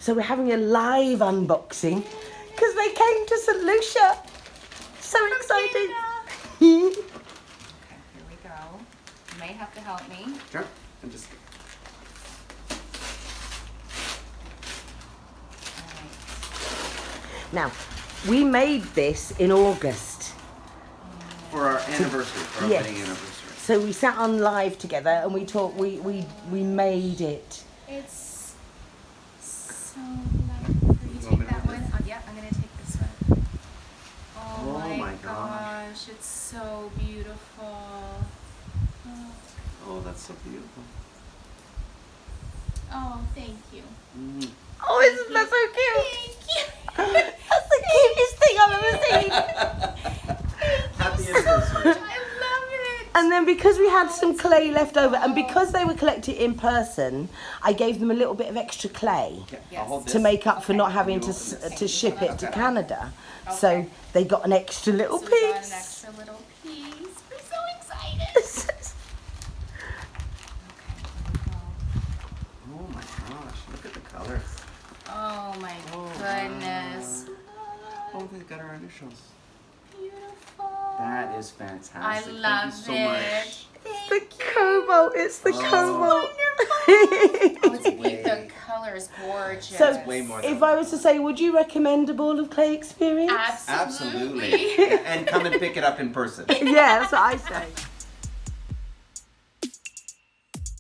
So we're having a live unboxing because they came to St. Lucia. So excited. Okay, here we go. You may have to help me. Sure. I'm just. Now, we made this in August. For our anniversary, for our Yes. wedding anniversary. So we sat on live together and we talked, we made it. It's so lovely. You take that one? Oh, yeah, I'm going to take this one. Oh, my gosh, it's so beautiful. Oh, that's so beautiful. Oh, thank you. Mm. Oh, isn't that so cute? Thank you. That's the cutest thing I've ever seen. Happy anniversary. I love it. And then because we had some clay left over and because they were collected in person, I gave them a little bit of extra clay Yeah, I'll hold this. to make up for not having You to open this. to ship it to Canada. Okay. So they got an extra little So we got an piece. extra little piece. We're so excited. Oh my gosh, look at the colors. Oh my Oh, goodness. Oh, they've got our initials. Beautiful. That is fantastic. I love Thank you so it. much. It's the cobalt. It's the cobalt. Oh, it's the color is gorgeous. So, way more than if I was to say, would you recommend a ball of clay experience? Absolutely. Absolutely. And come and pick it up in person. Yeah, that's what I say.